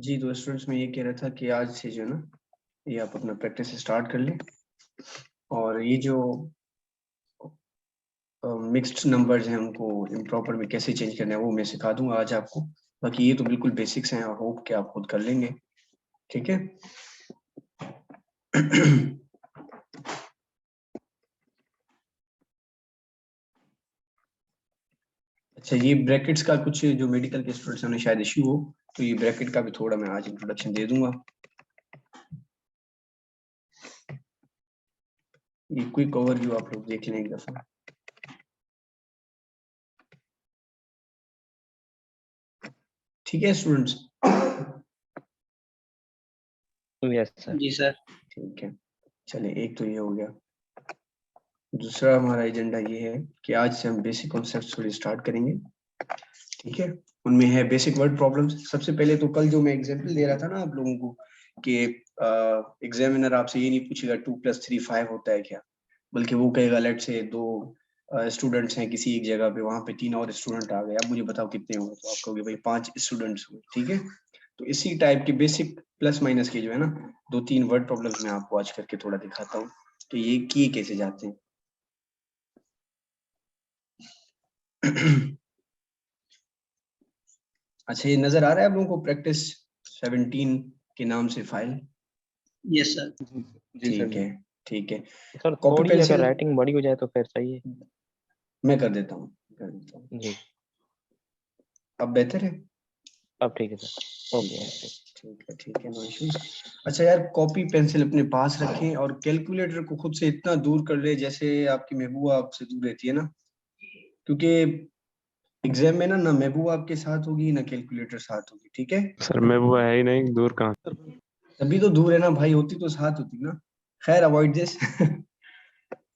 जी तो स्टूडेंट्स में ये कह रहा था कि आज से जो है ना ये आप अपना प्रैक्टिस स्टार्ट कर लें और ये जो मिक्स्ड नंबर्स हैं उनको इम्प्रॉपर में कैसे चेंज करना है वो मैं सिखा दूंगा आज आपको। बाकी ये तो बिल्कुल बेसिक्स हैं, आई होप कि आप खुद कर लेंगे। ठीक है। अच्छा, ये ब्रैकेट्स का कुछ जो मेडिकल के स्टूडेंट्स हैं उन्हें शायद इश्यू हो, तो ये ब्रैकेट का भी थोड़ा मैं आज इंट्रोडक्शन दे दूंगा। ये क्विक ओवरव्यू आप लोग देख लें एक दफा। ठीक है स्टूडेंट्स। Yes sir. जी सर। ठीक है, चलिए एक तो ये हो गया। दूसरा हमारा एजेंडा ये है कि आज से हम बेसिक कॉन्सेप्ट थोड़ी स्टार्ट करेंगे। ठीक है, उनमें है बेसिक वर्ड प्रॉब्लम्स। सबसे पहले तो कल जो मैं एग्जांपल दे रहा था ना आप लोगों को कि एग्जामिनर आपसे ये नहीं पूछेगा 2+3 5 होता है क्या, बल्कि वो कहेगा लेट से दो स्टूडेंट्स हैं किसी एक जगह पे, वहां पे 3 और स्टूडेंट आ गए, अब मुझे बताओ कितने हुए, तो आप कहोगे भाई 5 स्टूडेंट्स हुए। ठीक है, तो इसी टाइप के बेसिक प्लस माइनस के जो है ना 2-3 वर्ड प्रॉब्लम्स मैं आपको आज करके थोड़ा दिखाता हूँ कि ये किए कैसे जाते हैं। अच्छा, ये नजर आ रहा है आप लोगों को प्रैक्टिस 17 के नाम से फाइल? Yes sir. ठीक है, ठीक है। सर कॉपी थोड़ी अगर पेंसिल राइटिंग बड़ी हो जाए तो फिर सही है। मैं कर देता हूँ जी अब बेहतर है। अब ठीक है सर। ओके। ठीक है, नो इश्यूज। अच्छा यार, कॉपी पेंसिल अपने पास रखें और कैलकुलेटर को खुद से इतना दूर कर ले जैसे आपकी महबूबा आपसे दूर रहती है ना, क्योंकि एग्जाम में ना महबूबा आपके साथ होगी ना कैलकुलेटर साथ होगी। ठीक है, सर मैं वो है ही नहीं, दूर कहाँ। तभी तो दूर है ना भाई, होती तो साथ होती ना। खैर, अवॉइड दिस।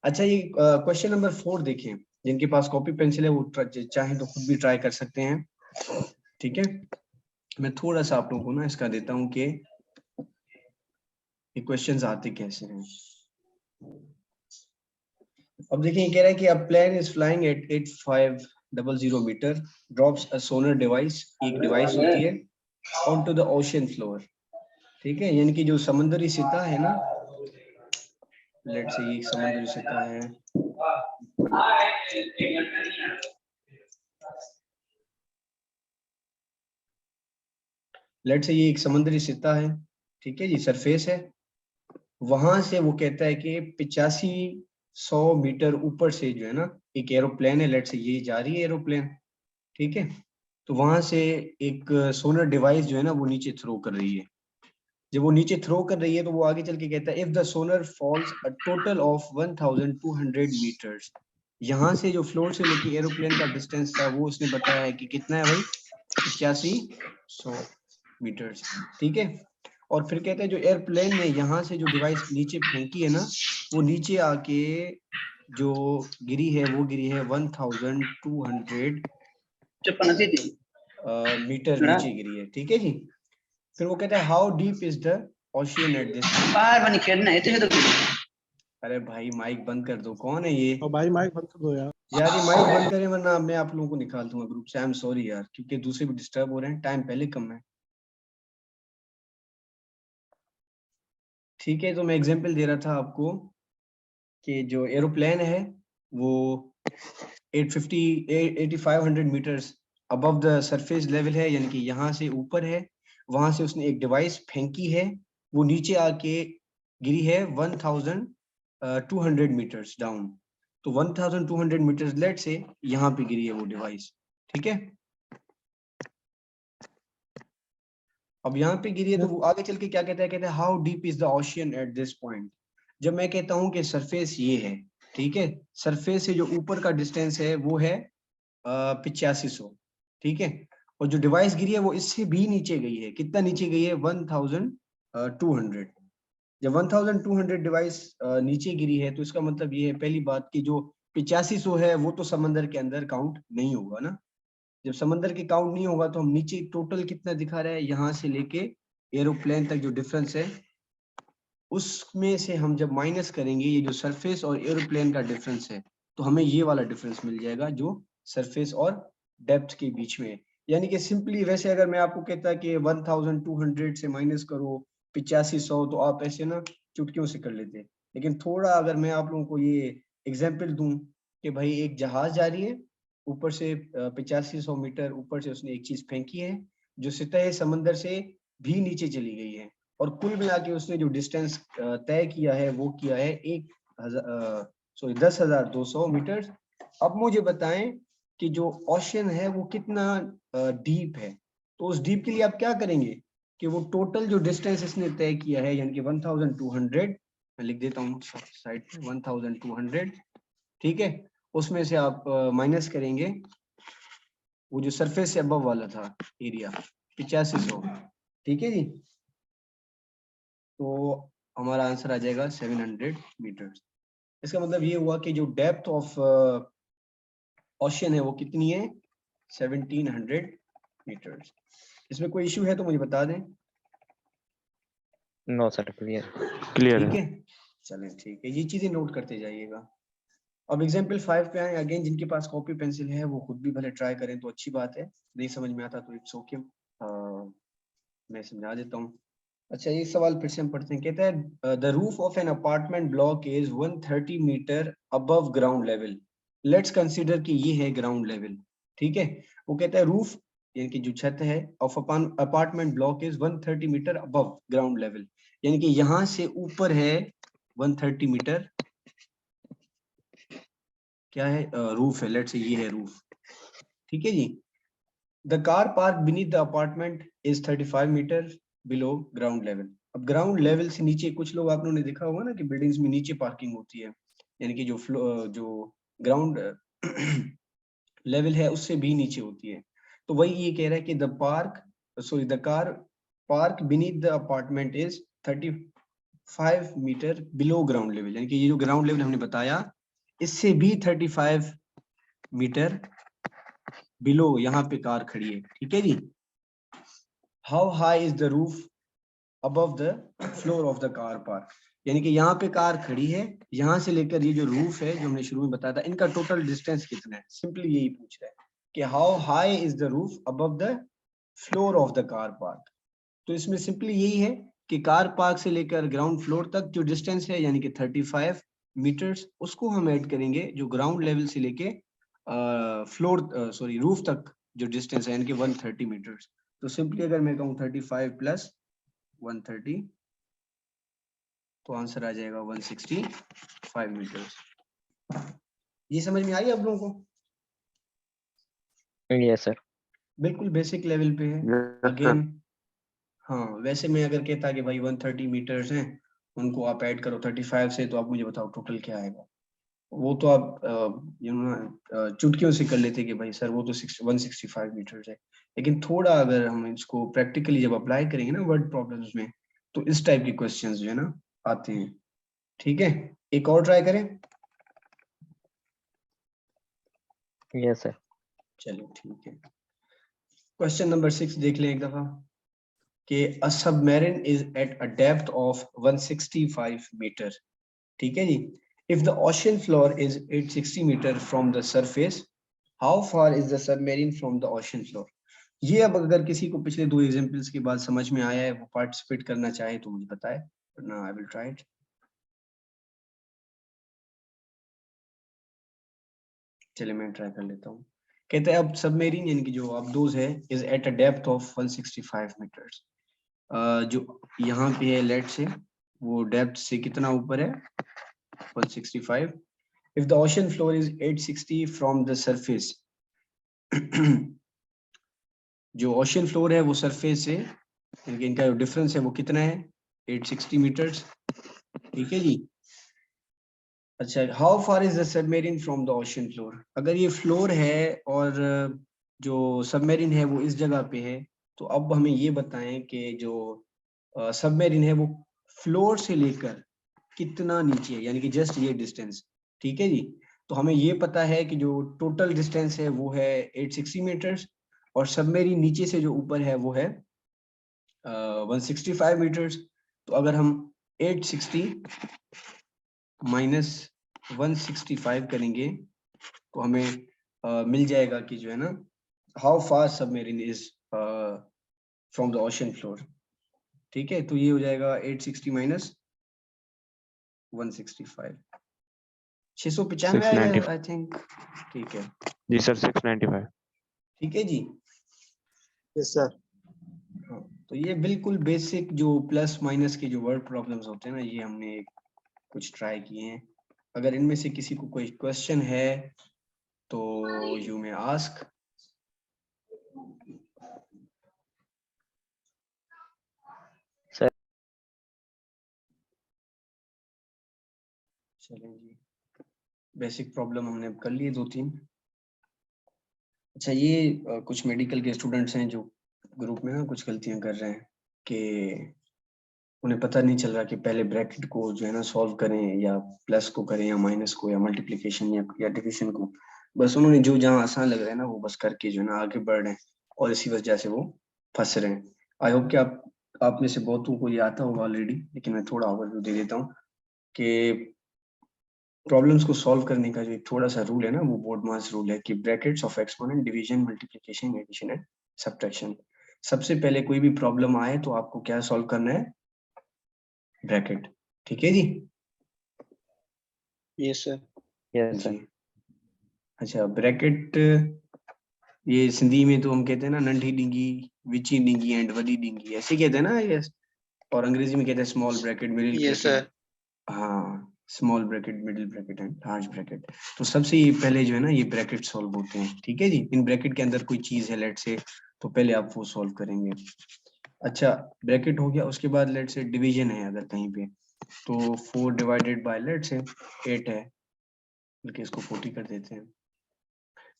अच्छा, ये क्वेश्चन नंबर 4 देखें। जिनके पास कॉपी पेंसिल है वो चाहे तो खुद भी ट्राई कर सकते हैं। ठीक है, मैं थोड़ा सा आप लोगों को ना इसका देता हूं कि ये क्वेश्चंस आते कैसे हैं। अब देखिए, कह रहा है कि a plane is flying at 8500 metre, drops a sonar device, एक डिवाइस होती है, onto the ocean floor. ठीक है, यानी कि जो समुद्री सतह है ना, लेट से ये एक समुद्री सतह है, लेट से ये एक समुद्री सतह है। ठीक है जी, सरफेस है। वहां से वो कहता है कि 8500 मीटर ऊपर से जो है ना एक एरोप्लेन है, लेट से ये जा रही है एरोप्लेन। ठीक है, तो वहां से एक सोनर डिवाइस जो है ना वो नीचे थ्रो कर रही है। जब वो नीचे थ्रो कर रही है तो वो आगे चल के कहता है if the sonar falls a total of 1200 metres. यहाँ से जो फ्लोर से लेके एरोप्लेन का डिस्टेंस था वो उसने बताया है कि कितना है भाई, 8500 मीटर्स। ठीक है, और फिर कहते हैं जो एयरप्लेन ने यहाँ से जो डिवाइस नीचे फेंकी है ना, वो नीचे आके जो गिरी है वो गिरी है 1200 मीटर नीचे गिरी है। ठीक है जी, फिर वो कहता है how deep is the ocean at this point. अरे भाई माइक बंद कर दो, कौन है ये? और भाई माइक बंद कर दो यार। यार ये माइक बंद करें वरना मैं आप लोगों को निकाल दूंगा ग्रुप से। आई एम सॉरी यार, क्योंकि दूसरे भी डिस्टर्ब हो रहे हैं, टाइम पहले कम है। ठीक है, तो मैं एग्जांपल दे रहा था आपको कि जो एरोप्लेन है वो 8500 metres above the surface level है, यानी कि यहाँ से ऊपर है। वहां से उसने एक डिवाइस फेंकी है, वो नीचे आके गिरी है 1200 मीटर्स डाउन। तो 1200 मीटर्स लेट से यहाँ पे गिरी है वो डिवाइस। ठीक है, अब यहाँ पे गिरी है तो वो आगे चल के क्या कहता है how deep is the ocean at this point. जब मैं कहता हूँ कि सरफेस ये है, ठीक है, सरफेस से जो ऊपर का डिस्टेंस है वो है 8500। ठीक है, और जो डिवाइस गिरी है वो इससे भी नीचे गई है। कितना नीचे गई है? 1200। जब 1200 डिवाइस नीचे गिरी है तो इसका मतलब ये है, पहली बात कि जो 8500 है वो तो समंदर के अंदर काउंट नहीं होगा ना। जब समंदर के काउंट नहीं होगा तो हम नीचे टोटल कितना दिखा रहा है, यहाँ से लेके एरोप्लेन तक जो डिफरेंस है उसमें से हम जब माइनस करेंगे ये जो सरफेस और एरोप्लेन का डिफरेंस है, तो हमें ये वाला डिफरेंस मिल जाएगा जो सरफेस और डेप्थ के बीच में है। यानी कि सिंपली वैसे अगर मैं आपको कहता कि 1200 से माइनस करो 8500, तो आप ऐसे ना चुटकियों से कर लेते। लेकिन थोड़ा अगर मैं आप लोगों को ये एग्जाम्पल दूं कि भाई एक जहाज जा रही है, ऊपर से 8500 मीटर ऊपर से उसने एक चीज फेंकी है जो सतह समंदर से भी नीचे चली गई है, और कुल मिला के उसने जो डिस्टेंस तय किया है वो किया है 10,200 मीटर। अब मुझे बताएं कि जो ओशन है वो कितना डीप है। तो उस डीप के लिए आप क्या करेंगे कि वो टोटल जो डिस्टेंस इसने तय किया है यानी कि 1200, मैं लिख देता हूँ साइड पे 1200, ठीक है, उसमें से आप माइनस करेंगे वो जो सरफेस से अबव वाला था एरिया 8500, ठीक है जी। तो हमारा आंसर आ जाएगा 700 मीटर। इसका मतलब ये हुआ कि जो डेप्थ ऑफ ओशन है वो कितनी है, 1700 मीटर। इसमें कोई इशू है तो मुझे बता दें। No sir, clear. क्लियर ठीक है। है, चलें ठीक है, ये चीजें नोट करते जाइएगा। अब एग्जाम्पल 5 पे आए। अगेन जिनके पास कॉपी पेंसिल है वो खुद भी भले ट्राई करें तो अच्छी बात है, नहीं समझ में आता तो इट्स ओके, मैं समझा देता हूँ। अच्छा, ये सवाल फिर से हम पढ़ते हैं। कहता है the roof of an apartment block is 130 metre above ground level. Let's consider कि ये है ग्राउंड लेवल, ठीक है। वो कहता है रूफ यानी कि जो छत है of apartment block is 130 metre above ground level, यानी कि यहाँ से ऊपर है 130 मीटर, क्या है रूफ है, लेट्स से ये है रूफ, ठीक है जी। The car park beneath the apartment is 35 metre below ground level. अब ग्राउंड लेवल से नीचे कुछ लोग आप लोगों ने देखा होगा ना कि बिल्डिंग्स में नीचे पार्किंग होती है, यानी कि जो ग्राउंड लेवल है उससे भी नीचे होती है। तो वही ये कह रहा है कि the car park beneath the apartment is 35 metre below ground level, यानी कि ये जो ग्राउंड लेवल हमने बताया इससे भी 35 मीटर बिलो यहाँ पे कार खड़ी है, ठीक है जी। How high is the roof above the floor of the car park, यानी कि यहाँ पे कार खड़ी है, यहाँ से लेकर ये जो रूफ है जो हमने शुरू में बताया था इनका टोटल डिस्टेंस कितना है, सिंपली यही पूछ रहा है कि how high is the roof above the floor of the car park. तो इसमें सिंपली यही है कि कार पार्क से लेकर ग्राउंड फ्लोर तक जो डिस्टेंस है यानी कि 35 मीटर्स, उसको हम ऐड करेंगे जो ग्राउंड लेवल से लेके रूफ तक जो डिस्टेंस है यानी कि 130 मीटर्स। तो सिंपली अगर मैं कहूँ 35 प्लस 130 तो आंसर आ जाएगा 165 मीटर्स। ये समझ में आई आप लोगों को? Yes sir. बिल्कुल बेसिक लेवल पे है। Yes, again sir. हाँ, वैसे मैं अगर कहता कि भाई 130 मीटर्स हैं उनको आप ऐड करो 35 से, तो आप मुझे बताओ टोटल क्या आएगा। वो तो आप चुटकियों से कर लेते कि भाई सर वो तो 165 मीटर्स है। लेकिन थोड़ा अगर हम इसको प्रैक्टिकली जब अप्लाई करेंगे ना वर्ड प्रॉब्लम्स में, तो इस टाइप के क्वेश्चंस जो है ना आते हैं, ठीक है। एक और ट्राई करें। Yes sir. चलो ठीक है, क्वेश्चन नंबर 6 देख लें एक दफा कि a submarine is at a depth of 165 metre, ठीक है जी। If the ocean floor is 860 metre from the surface, how far is the submarine from the ocean floor. ये अब अगर किसी को पिछले दो एग्जांपल्स के बाद समझ में आया है, वो पार्टिसिपेट करना चाहे तो मुझे बताए, वरना आई विल ट्राई इट। चलिए मैं ट्राई कर लेता हूँ। कहते हैं अब सबमरीन यानी कि जो अबदोज है is at a depth of 165 metres. जो यहाँ पे है लेट से वो डेप्थ से कितना ऊपर है 165। If the ocean floor is 860 from the surface, जो ओशन फ्लोर है वो सरफेस से यानी कि इनका जो डिफरेंस है वो कितना है 860 मीटर्स, ठीक है जी। अच्छा, how far is the submarine from the ocean floor. अगर ये फ्लोर है और जो सबमरीन है वो इस जगह पे है, तो अब हमें ये बताएं कि जो सबमरीन है वो फ्लोर से लेकर कितना नीचे है, यानी कि जस्ट ये डिस्टेंस, ठीक है जी। तो हमें ये पता है कि जो टोटल डिस्टेंस है वो है 860 मीटर्स, और सबमरीन नीचे से जो ऊपर है वो है 165 मीटर्स। तो अगर हम 860 माइनस 165 करेंगे तो हमें मिल जाएगा कि जो है ना how fast submarine is from the ocean floor. ठीक है, तो ये हो जाएगा 860 माइनस 165, 695 आएगा 695 आई थिंक। ठीक है, जी सर 695। ठीक है जी। Yes sir. हाँ, तो ये बिल्कुल बेसिक जो प्लस माइनस के जो वर्ड प्रॉब्लम्स होते हैं ना, ये हमने कुछ ट्राई किए हैं। अगर इनमें से किसी को कोई क्वेश्चन है तो यू मे आस्क। सर चलें जी, बेसिक प्रॉब्लम हमने कर लिए 2-3। अच्छा, ये कुछ मेडिकल के स्टूडेंट्स हैं जो ग्रुप में ना कुछ गलतियां कर रहे हैं कि उन्हें पता नहीं चल रहा कि पहले ब्रैकेट को जो है ना सॉल्व करें या प्लस को करें या माइनस को या मल्टीप्लिकेशन या डिविजन को। बस उन्होंने जो जहाँ आसान लग रहा है ना वो बस करके जो है ना आगे बढ़ रहे हैं और इसी वजह से वो फंस रहे हैं। आई होप कि आप में से बहुतों को ये आता होगा ऑलरेडी, लेकिन मैं थोड़ा ओवरव्यू दे देता हूँ कि प्रॉब्लम्स को सॉल्व करने का जो एक थोड़ा सा रूल है ना, वो बोर्डमास रूल है कि brackets of exponent, division, multiplication, addition and subtraction. सबसे पहले कोई भी प्रॉब्लम आए तो आपको क्या सॉल्व करना है, ब्रैकेट। ठीक है जी। Yes sir. यस जी, सर। अच्छा ब्रैकेट ये सिंधी में तो हम कहते हैं ना नंढी डिंगी, विची डिंगी एंड वडी डिंगी, ऐसे कहते हैं ना ये। और अंग्रेजी में कहते हैं small bracket, middle yes bracket. Sir. हाँ, small bracket, middle bracket and large bracket. तो सबसे ये पहले जो है ना ये ब्रैकेट सॉल्व होते हैं। ठीक है जी, इन ब्रैकेट के अंदर कोई चीज है लेट से, तो पहले आप वो सॉल्व करेंगे। अच्छा, ब्रैकेट हो गया, उसके बाद लेट से डिवीजन है अगर कहीं पे, तो 4 डिवाइडेड बाय लेट से 8 है, बल्कि इसको 40 कर देते हैं।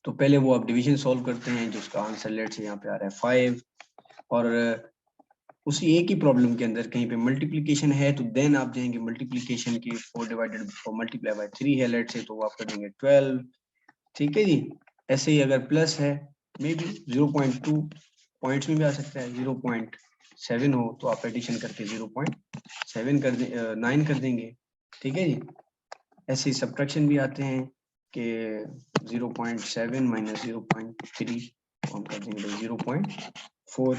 तो पहले वो आप डिवीजन सॉल्व करते हैं, जिसका आंसर लेट से यहाँ पे आ रहा है 5। और उसी एक ही प्रॉब्लम के अंदर कहीं पे मल्टीप्लिकेशन है तो देन आप जाएंगे मल्टीप्लिकेशन की, 4 डिवाइडेड मल्टीप्लाई बाय 3 है लेट से, तो वो आप कर देंगे 12। ठीक है जी। ऐसे ही अगर प्लस है, मे बी 0.2 पॉइंट्स में भी आ सकता है, 0.7 हो तो आप एडिशन करके 0.7 कर दे 9 कर देंगे। ठीक है जी। ऐसे ही सब्ट्रैक्शन भी आते हैं कि 0.7 माइनस 0.3 हम कर देंगे 0.4।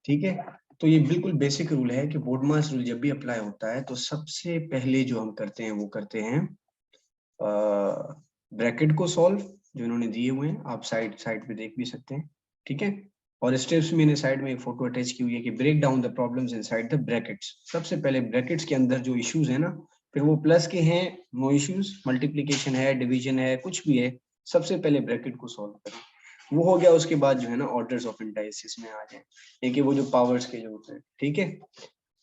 ठीक है, तो ये बिल्कुल बेसिक रूल है कि बोर्डमास रूल जब भी अप्लाई होता है तो सबसे पहले जो हम करते हैं वो करते हैं ब्रैकेट को सॉल्व, जो इन्होंने दिए हुए हैं, आप साइड पे देख भी सकते हैं। ठीक है, और स्टेप्स मैंने साइड में एक फोटो अटैच की हुई है कि break down the problems inside the brackets. सबसे पहले ब्रैकेट्स के अंदर जो इश्यूज है ना, फिर वो प्लस के हैं नो इश्यूज, मल्टीप्लिकेशन है, डिवीजन है, कुछ भी है, सबसे पहले ब्रैकेट को सॉल्व करें। वो हो गया, उसके बाद जो है ना ऑर्डर्स ऑफ इंडाइसिस में आ जाए, एक वो जो पावर्स के जो होते हैं। ठीक है,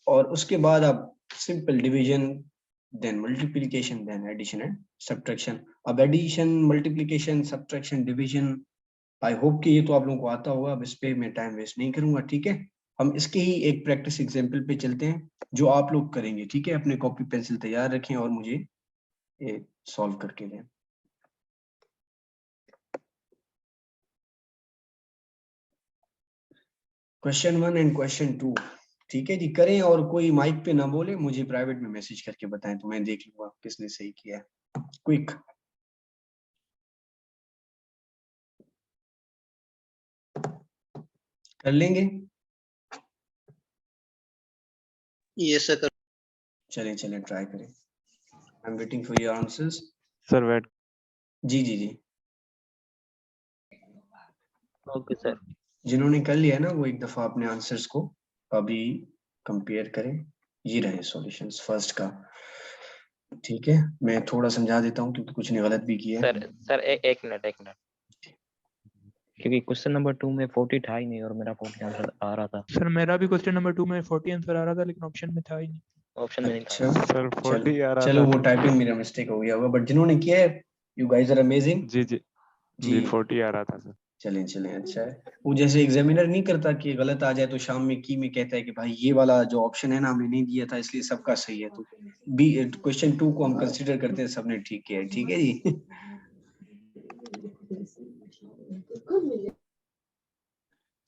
और उसके बाद आप simple division, then multiplication, then addition and subtraction. अब addition, multiplication, subtraction, division, I hope कि ये तो आप लोगों को आता होगा। अब इस पे मैं टाइम वेस्ट नहीं करूंगा। ठीक है, हम इसके ही एक प्रैक्टिस एग्जांपल पे चलते हैं जो आप लोग करेंगे। ठीक है, अपने कॉपी पेंसिल तैयार रखें और मुझे ये सॉल्व करके दें। Question 1 and question 2। ठीक है जी, करें और कोई माइक पे ना बोले, मुझे प्राइवेट में मैसेज करके बताएं तो मैं देख लूंगा किसने सही किया है। क्विक। कर लेंगे? Yes sir. चलें चलें, ट्राई करें। I am waiting for your answers. Sir wait. जी जी जी, ओके सर। जिन्होंने कर लिया है ना वो एक दफा अपने आंसर्स को अभी कंपेयर करें। ये रहे सॉल्यूशंस फर्स्ट का। ठीक है, मैं थोड़ा समझा देता हूँ क्योंकि कुछ ने गलत भी किया है। सर एक मिनट, क्योंकि क्वेश्चन नंबर 2 में 40 था ही नहीं और मेरा 40 आंसर आ रहा था, सर मेरा भी क्वेश्चन नंबर 2 में 40 आंसर आ रहा था लेकिन ऑप्शन में था ही नहीं। ऑप्शन में नहीं था। अच्छा, सर 40 आ रहा चलो था। वो टाइपिंग मेरा मिस्टेक हो गया होगा, बट जिन्होंने किया है, यू गाइस आर अमेजिंग। जी जी जी, जी 40 आ रहा था सर। चलें चलें, अच्छा है। वो जैसे एग्जामिनर नहीं करता कि गलत आ जाए तो शाम में की में कहता है कि भाई ये वाला जो ऑप्शन है ना हमने नहीं दिया था इसलिए सबका सही है, तो बी क्वेश्चन 2 को हम कंसीडर करते हैं सबने ठीक किया है। ठीक है जी।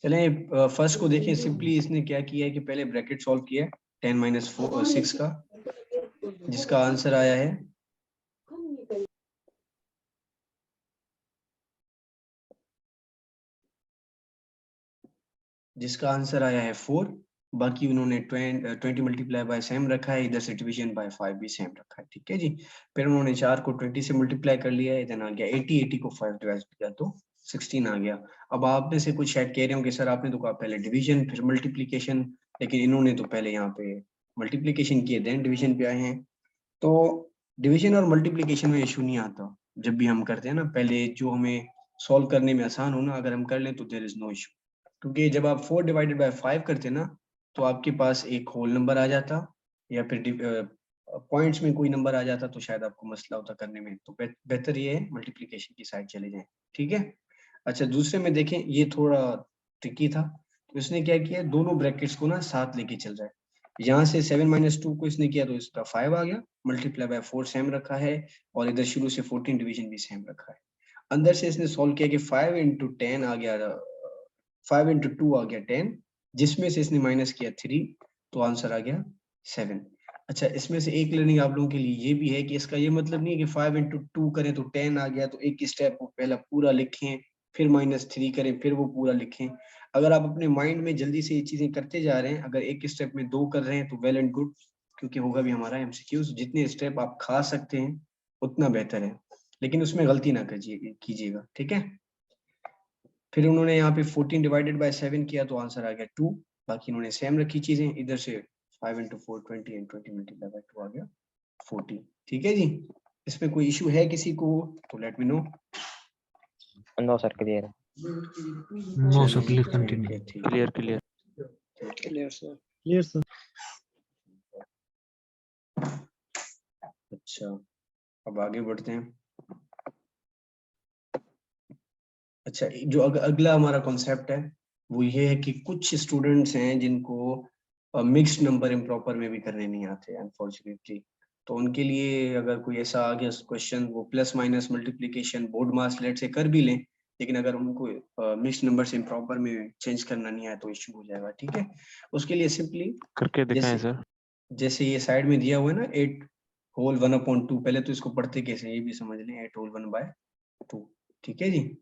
चलें, फर्स्ट को देखें। सिंपली इसने क्या किया है कि पहले ब्रैकेट सॉल्व किया है 10 माइनस 6 का, जिसका आंसर आया है जिसका आंसर आया है 4। बाकी उन्होंने 20 मल्टीप्लाई बाय सेम रखा है, इधर से डिवीजन बाय 5 भी सेम रखा है, ठीक है जी। फिर उन्होंने 4 को 20 से मल्टीप्लाई कर लिया है, इधर आ गया 80, 80 को 5 डिवाइड किया तो 16 आ गया। अब आप में से कुछ शायद कह रहे हो कि सर आपने तो कहा पहले डिवीजन फिर मल्टीप्लिकेशन, लेकिन इन्होंने तो पहले यहाँ पे मल्टीप्लिकेशन किए देन डिवीजन पे आए हैं। तो डिवीजन और मल्टीप्लिकेशन में इशू नहीं आता, जब भी हम करते हैं ना, पहले जो हमें सॉल्व करने में आसान हो ना, अगर हम कर लें तो देयर इज नो इशू। क्योंकि जब आप 4 डिवाइडेड बाय 5 करते ना, तो आपके पास एक होल नंबर आ जाता, या फिर पॉइंट्स में कोई नंबर आ जाता, तो शायद आपको मसला होता करने में। तो बेहतर ये है मल्टीप्लिकेशन की साइड चले जाएं, ठीक है। अच्छा, दूसरे में देखें, ये थोड़ा ट्रिकी था। तो इसने क्या किया, दोनों ब्रैकेट्स को ना साथ लेके चल रहा है। यहाँ से 7 - 2 को इसने किया तो इसका 5 आ गया, मल्टीप्लाई बाय 4 सेम रखा है, और इधर शुरू से 14 डिवीजन भी सेम रखा है। अंदर से इसने सॉल्व किया कि 5 × 10 आ गया, 5 × 2 आ गया 10, जिसमें से इसने माइनस किया 3, तो आंसर आ गया 7। अच्छा, इसमें से एक लर्निंग आप लोगों के लिए ये भी है कि इसका ये मतलब नहीं है कि 5 × 2 करें तो 10 आ गया, तो एक स्टेप को पहला पूरा लिखें, फिर -3 करें, फिर वो पूरा लिखें। अगर आप अपने माइंड में जल्दी से ये चीजें करते जा रहे हैं, अगर एक स्टेप में 2 कर रहे हैं तो वेल एंड गुड, क्योंकि होगा भी हमारा MCQs। जितने स्टेप आप खा सकते हैं उतना बेहतर है, लेकिन उसमें गलती ना कीजिएगा, ठीक है। फिर उन्होंने यहाँ पे 14 डिवाइडेड बाय 7 किया तो आंसर आ गया 2। बाकी उन्होंने सेम रखी चीजें, इधर से 5 × 4 20 एंड 20 मल्टीप्लाई बाय 2 आ गया 40, ठीक है जी। इसमें कोई इशू है किसी को तो let me know. No sir, clear है। No sir, please continue. Clear clear. Clear sir. Clear sir. अच्छा, अब आगे बढ़ते हैं। अच्छा, जो अगला हमारा कॉन्सेप्ट है वो ये है कि कुछ स्टूडेंट्स हैं जिनको मिक्स्ड नंबर इम्प्रॉपर में भी करने नहीं आते अनफॉर्चुनेटली। तो उनके लिए अगर कोई ऐसा आ गया क्वेश्चन, वो प्लस माइनस मल्टीप्लिकेशन बोर्ड मास लेट से कर भी लें, लेकिन अगर उनको मिक्स्ड नंबर से इम्प्रॉपर में चेंज करना नहीं आया तो इश्यू हो जाएगा, ठीक है। उसके लिए सिंपली करके दिखाएं जैसे सर। जैसे ये साइड में दिया हुआ है ना 8 होल 1/2, पहले तो इसको पढ़ते कैसे ये भी समझ लें, 8 होल 1/2, ठीक है जी।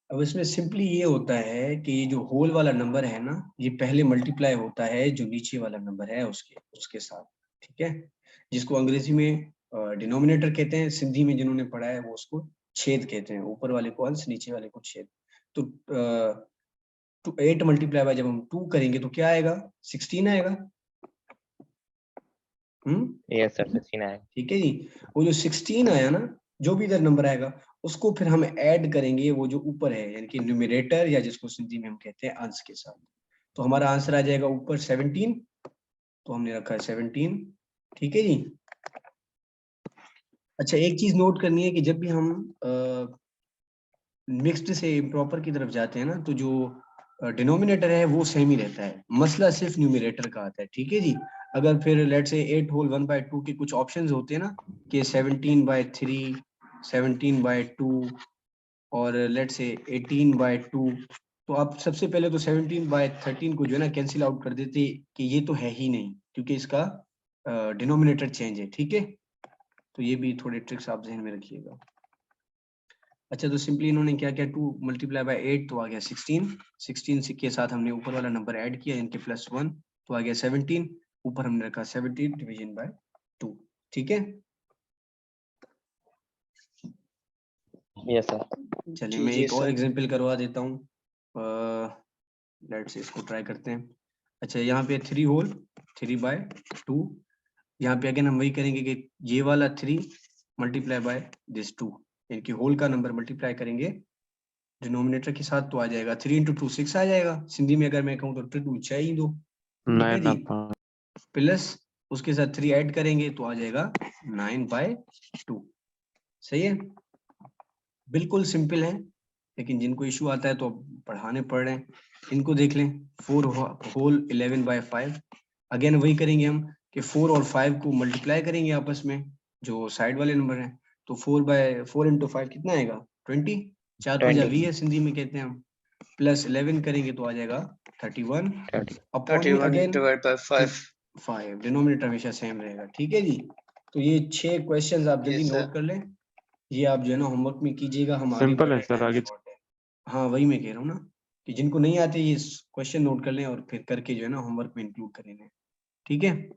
अब इसमें सिंपली ये होता है कि ये जो होल वाला नंबर है ना, ये पहले मल्टीप्लाई होता है जो नीचे वाला नंबर है उसके साथ, ठीक है। जिसको अंग्रेजी में डिनोमिनेटर कहते हैं, सिंधी में जिन्होंने पढ़ा है वो उसको छेद कहते हैं, ऊपर वाले को अंश, नीचे वाले को छेद। तो 8 मल्टीप्लाई बाय जब हम 2 करेंगे तो क्या आएगा, 16 आएगा। यस सर, 16 है। ठीक है जी। वो जो 16 आया ना, जो भी इधर नंबर आएगा उसको फिर हम ऐड करेंगे वो जो ऊपर है, यानी कि न्यूमरेटर, या जिसको सिंधी में हम कहते हैं अंश के साथ। तो हमारा आंसर आ जाएगा ऊपर 17, तो हमने रखा है 17, ठीक है जी। अच्छा, एक चीज नोट करनी है कि जब भी हम मिक्स्ड से इम्प्रॉपर की तरफ जाते हैं ना, तो जो डिनोमिनेटर है वो सेम ही रहता है, मसला सिर्फ न्यूमरेटर का आता है, ठीक है जी। अगर फिर लेट से 8 होल 1/2 के कुछ ऑप्शंस होते हैं ना, कि 17/3, 17/2 और लेट से 18/2, तो आप सबसे पहले तो 17/13 को जो है ना कैंसिल आउट कर देते कि ये तो है ही नहीं, क्योंकि इसका डिनोमिनेटर चेंज है, ठीक है। तो ये भी थोड़े ट्रिक्स आप ध्यान में रखिएगा। अच्छा, तो सिंपली इन्होंने क्या किया, 2 मल्टीप्लाई बाय 8 तो आ गया 16, 16 के साथ हमने ऊपर वाला नंबर ऐड किया, इनके +1 तो आ गया 17, ऊपर हमने रखा 17 डिवीजन बाय 2, ठीक है। Yes sir. चलिए मैं एक और एग्जांपल करवा देता हूँ, लेट्स इसको ट्राई करते हैं। अच्छा, यहाँ पे 3 होल 3/2, यहाँ पे अगेन हम वही करेंगे कि ये वाला 3 मल्टीप्लाई बाय दिस 2, यानी कि होल का नंबर मल्टीप्लाई करेंगे डिनोमिनेटर के साथ, तो आ जाएगा 3 × 2 6 आ जाएगा। सिंधी में अगर मैं कहूँ तो 2 6 ही 2, ठीक है जी। प्लस उसके साथ 3 ऐड करेंगे तो आ जाएगा 9/2, सही है। बिल्कुल सिंपल है, लेकिन जिनको इशू आता है तो पढ़ाने पड़ रहे हैं, इनको देख लें। 4 होल 11/5, अगेन वही करेंगे हम कि 4 और 5 को मल्टीप्लाई करेंगे आपस में, जो साइड वाले नंबर हैं। तो 4 × 5 कितना आएगा, 20, 4 × 5 20 है सिंधी में कहते हैं हम, प्लस 11 करेंगे तो आ जाएगा 31, 30। अपॉन में अगेन डिवाइड बाय 5। 5, डिनोमिनेटर हमेशा सेम रहेगा, ठीक है जी। तो ये 6 क्वेश्चंस आप जल्दी नोट कर लें, ये आप जो है ना होमवर्क में कीजिएगा। हम आगे सिंपल बढ़ है रहे सर, हैं, आगे टाइम शॉर्ट है। हाँ वही मैं कह रहा हूँ ना कि जिनको नहीं आते ये क्वेश्चन नोट कर लें और फिर करके जो है ना होमवर्क में इंक्लूड कर लें, ठीक है।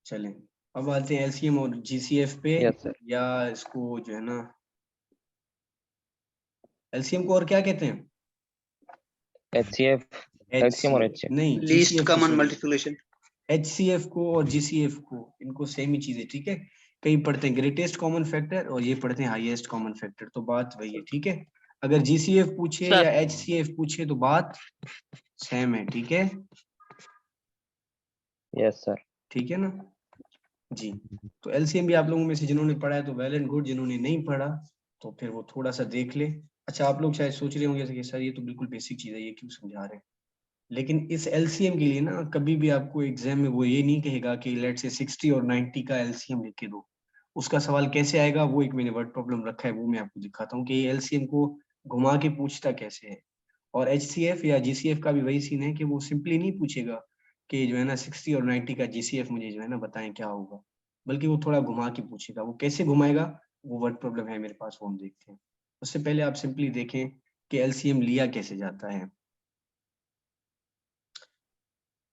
चलें अब आते हैं एलसीएम और जीसीएफ पे, यस सर। या इसको जो है ना एलसीएम को और क्या कहते हैं? HCF, LCM और HCF HCF। नहीं, लीस्ट GCF को कॉमन sorry। मल्टीप्लिकेशन। HCF को और GCF को, इनको सेम ही चीज है, ठीक है। कई पढ़ते हैं ग्रेटेस्ट कॉमन फैक्टर और ये पढ़ते हैं हाईएस्ट कॉमन फैक्टर, तो बात वही है, ठीक है। अगर GCF पूछे सर। या HCF पूछे तो बात सेम है, ठीक है, यस सर। ठीक है ना जी। तो एलसीएम भी आप लोगों में से जिन्होंने पढ़ा है तो वेल एंड गुड, जिन्होंने नहीं पढ़ा तो फिर वो थोड़ा सा देख ले। अच्छा आप लोग शायद सोच रहे होंगे कि सर ये तो बिल्कुल बेसिक चीज है, ये क्यों समझा रहे हैं, लेकिन इस एलसीएम के लिए ना कभी भी आपको एग्जाम में वो ये नहीं कहेगा कि लेट से 60 और 90 का एलसीएम लिख के दो। उसका सवाल कैसे आएगा वो एक मैंने वर्ड प्रॉब्लम रखा है, वो मैं आपको दिखाता हूँ कि ये एलसीएम को घुमा के पूछता कैसे है। और एचसीएफ या जीसीएफ का भी वही सीन है कि वो सिंपली नहीं पूछेगा कि जो है ना 60 और 90 का जीसीएफ मुझे जो है ना बताएं क्या होगा, बल्कि वो थोड़ा घुमा के पूछेगा। वो कैसे घुमाएगा वो वर्ड प्रॉब्लम है मेरे पास, वो हम देखते हैं। उससे पहले आप सिंपली देखें कि एलसीएम लिया कैसे जाता है।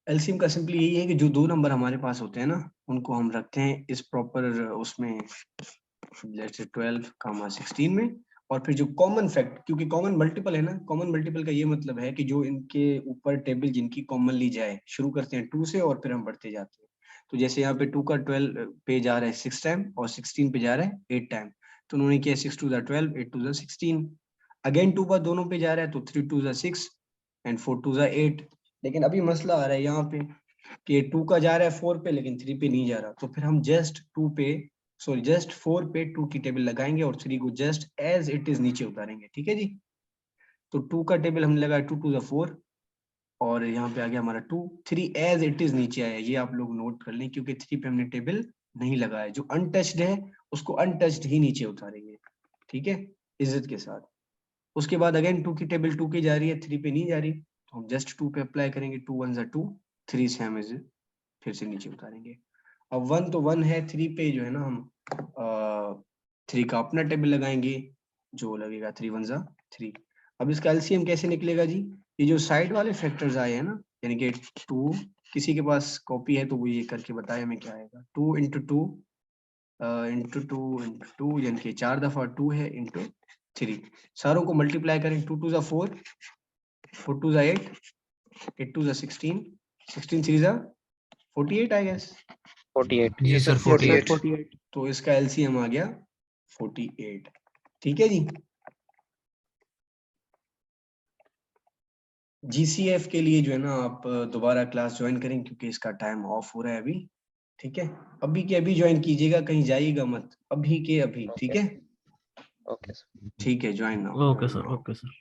एलसीएम का सिंपली यही है कि जो दो नंबर हमारे पास होते हैं ना उनको हम रखते हैं इस प्रॉपर उसमें जैसे 12, 16 में, और फिर जो कॉमन फैक्ट, क्योंकि कॉमन मल्टीपल है ना, कॉमन मल्टीपल का ये मतलब है कि जो इनके ऊपर टेबल जिनकी कॉमन ली जाए, शुरू करते हैं 2 से और फिर हम बढ़ते जाते हैं। तो जैसे यहाँ पे 2 का 12 पे जा रहा है 6 टाइम और 16 पे जा रहा है 8 टाइम, तो उन्होंने किया 6 2 12, 8 2 16। अगेन 2 का दोनों पे जा रहा है तो 3 2 6 एंड 4 2 8। लेकिन अभी मसला आ रहा है यहाँ पे कि 2 का जा रहा है 4 पे लेकिन 3 पे नहीं जा रहा, तो फिर हम जस्ट 4 पे 2 की टेबल लगाएंगे और 3 को जस्ट एज इट इज नीचे उतारेंगे, ठीक है जी। तो 2 का टेबल हमने लगाया 2 2 4 और यहाँ पे आ गया हमारा 2, 3 एज इट इज नीचे आया, ये आप लोग नोट कर लें क्योंकि 3 पे हमने टेबल नहीं लगाया। जो अनटच्ड है उसको अनटच्ड ही नीचे उतारेंगे, ठीक है, इज्जत के साथ। उसके बाद अगेन 2 की टेबल 2 की जा रही है, 3 पे नहीं जा रही, तो हम जस्ट 2 पे अप्लाई करेंगे, 2 1 2, 3 से हम इसे फिर से नीचे उतारेंगे। अब 1 तो 1 है, 3 पे जो है ना हम 3 का अपना टेबल लगाएंगे, जो लगेगा 3 1 3। अब इसका एलसीएम कैसे निकलेगा जी? ये जो साइड वाले फैक्टर्स आए हैं ना, यानी कि 2, किसी के पास कॉपी है तो वो ये करके बताया मैं क्या आएगा, 2 इंटू 2 इंटू 2 इंटू 2, यानी कि 4 दफा 2 है इंटू 3। सारों को मल्टीप्लाई करें, 2 2 4, 4 2 8, 8 2 16, 16 3 48 आई गेस। 48। Ji sir 48। 48। तो इसका एलसीएम आ गया 48, ठीक है जी। जीसीएफ के लिए जो है ना आप दोबारा क्लास ज्वाइन करें क्योंकि इसका टाइम ऑफ हो रहा है अभी, ठीक है। अभी के अभी ज्वाइन कीजिएगा, कहीं जाइएगा मत, अभी के अभी, ठीक है, ओके सर। ठीक है, ज्वाइन नाउ। Okay sir.